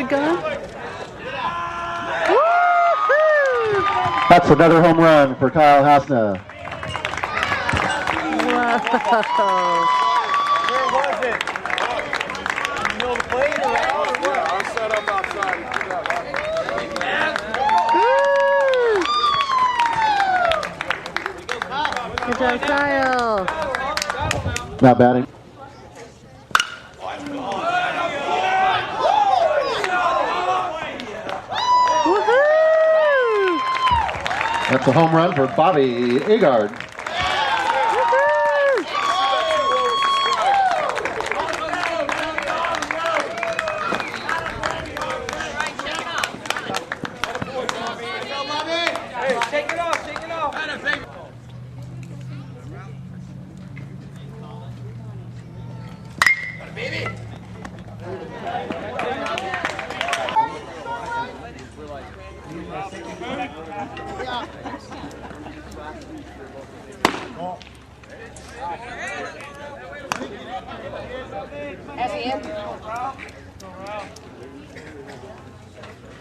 it going? That's another home run for Kyle Hasna. Whoa. Where was it? In the middle of the plate or out or what? I was set up outside. Good job, Kyle. Not batting. Woohoo! That's a home run for Bobby Agard.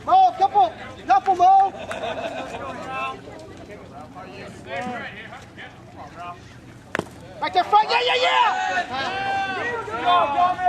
Mo, couple, Mo. Right there front, yeah! Go, Tommy!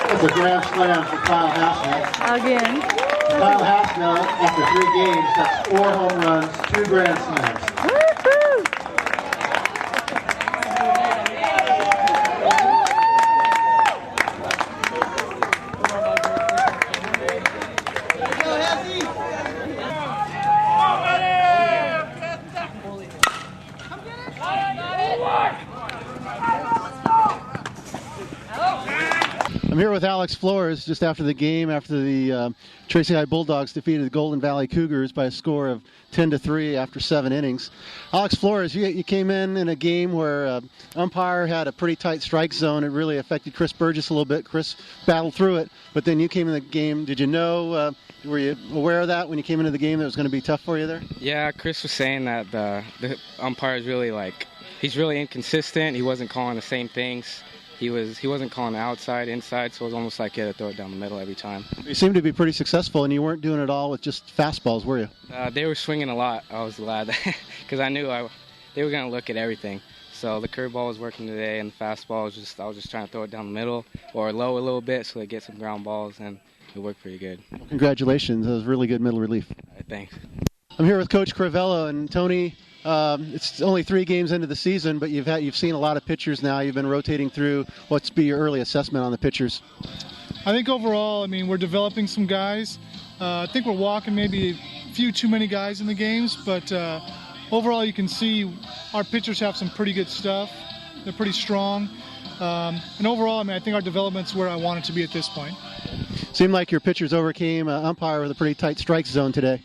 It's a grand slam for Kyle Hasna. Again. Kyle Hasna, after 3 games, that's 4 home runs, 2 grand slams. Woohoo! I'm here with Alex Flores just after the game, after the Tracy High Bulldogs defeated the Golden Valley Cougars by a score of 10-3 after 7 innings. Alex Flores, you came in a game where umpire had a pretty tight strike zone. It really affected Chris Burgess a little bit. Chris battled through it, but then you came in the game. Did you know, were you aware of that when you came into the game that it was going to be tough for you there? Yeah, Chris was saying that the umpire is really he's really inconsistent. He wasn't calling the same things. He wasn't calling outside, inside, so it was almost like he had to throw it down the middle every time. You seemed to be pretty successful, and you weren't doing it all with just fastballs, were you? They were swinging a lot. I was glad because I knew they were going to look at everything. So the curveball was working today, and the fastball I was just trying to throw it down the middle or low a little bit so they get some ground balls, and it worked pretty good. Well, congratulations. That was really good middle relief. All right, thanks. I'm here with Coach Crivello and Tony. It's only 3 games into the season, but you've seen a lot of pitchers now. You've been rotating through. What's be your early assessment on the pitchers? I think overall, we're developing some guys. I think we're walking maybe a few too many guys in the games, but overall you can see our pitchers have some pretty good stuff. They're pretty strong. And overall, I think our development's where I want it to be at this point. Seemed like your pitchers overcame umpire with a pretty tight strike zone today.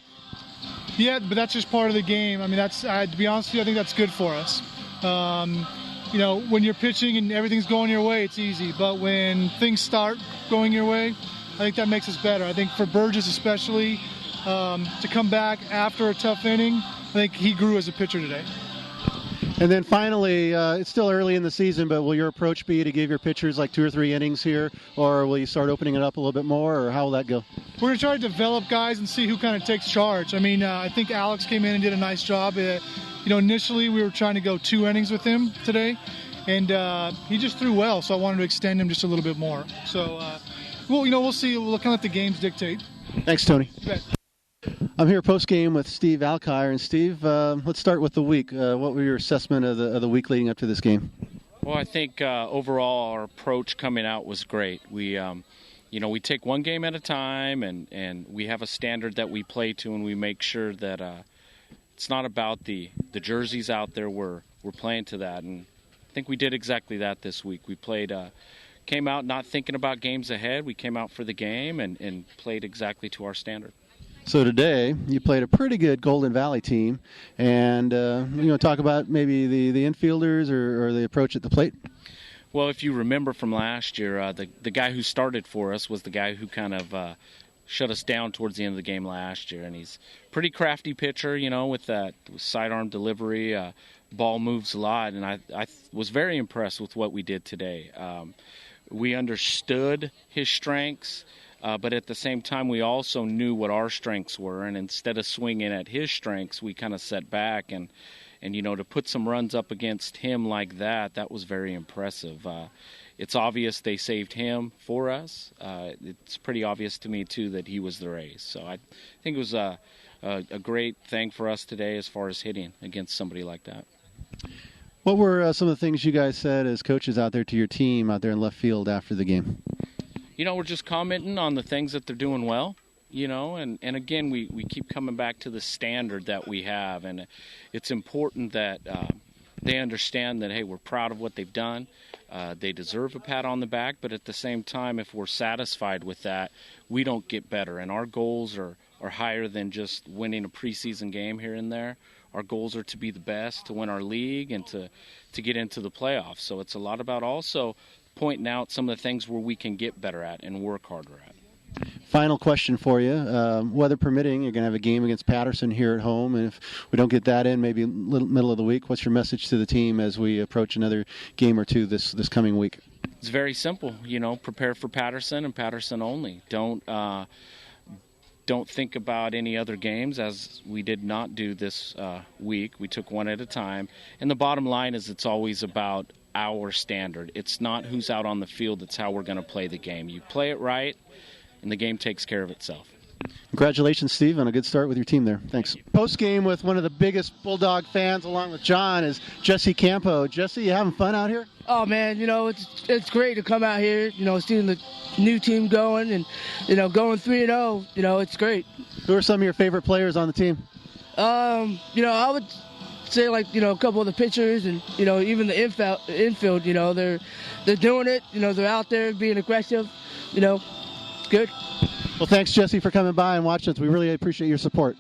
Yeah, but that's just part of the game. That's to be honest with you, I think that's good for us. When you're pitching and everything's going your way, it's easy. But when things start going your way, I think that makes us better. I think for Burgess especially, to come back after a tough inning, I think he grew as a pitcher today. And then finally, it's still early in the season, but will your approach be to give your pitchers like 2 or 3 innings here, or will you start opening it up a little bit more, or how will that go? We're going to try to develop guys and see who kind of takes charge. I think Alex came in and did a nice job. Initially we were trying to go 2 innings with him today, and he just threw well, so I wanted to extend him just a little bit more. So, we'll see. We'll kind of let the games dictate. Thanks, Tony. I'm here post-game with Steve Alkire. And Steve, let's start with the week. What were your assessment of the week leading up to this game? Well, I think overall our approach coming out was great. We take one game at a time, and we have a standard that we play to, and we make sure that it's not about the jerseys out there. We're playing to that, and I think we did exactly that this week. We came out not thinking about games ahead. We came out for the game and played exactly to our standard. So today you played a pretty good Golden Valley team, and talk about maybe the infielders or the approach at the plate. Well, if you remember from last year, the guy who started for us was the guy who kind of shut us down towards the end of the game last year, and he's a pretty crafty pitcher, with that sidearm delivery. Ball moves a lot, and I was very impressed with what we did today. We understood his strengths. But at the same time, we also knew what our strengths were, and instead of swinging at his strengths, we kind of set back. And to put some runs up against him like that was very impressive. It's obvious they saved him for us. It's pretty obvious to me, too, that he was their ace. So I think it was a great thing for us today as far as hitting against somebody like that. What were some of the things you guys said as coaches out there to your team out there in left field after the game? We're just commenting on the things that they're doing well, and again, we keep coming back to the standard that we have, and it's important that they understand that, hey, we're proud of what they've done. They deserve a pat on the back, but at the same time, if we're satisfied with that, we don't get better, and our goals are higher than just winning a preseason game here and there. Our goals are to be the best, to win our league, and to get into the playoffs. So it's a lot about also pointing out some of the things where we can get better at and work harder at. Final question for you. Weather permitting, you're going to have a game against Patterson here at home, and if we don't get that in, maybe middle of the week, what's your message to the team as we approach another game or two this coming week? It's very simple. Prepare for Patterson and Patterson only. Don't think about any other games, as we did not do this week. We took one at a time. And the bottom line is it's always about our standard. It's not who's out on the field. It's how we're going to play the game. You play it right, and the game takes care of itself. Congratulations, Steve, on a good start with your team there. Thanks. Post-game with one of the biggest Bulldog fans, along with John, is Jesse Campo. Jesse, you having fun out here? Oh, man, it's great to come out here, seeing the new team going and, going 3-0, it's great. Who are some of your favorite players on the team? I would say, a couple of the pitchers and, even the infield, they're doing it, they're out there being aggressive, it's good. Well, thanks, Jesse, for coming by and watching us. We really appreciate your support.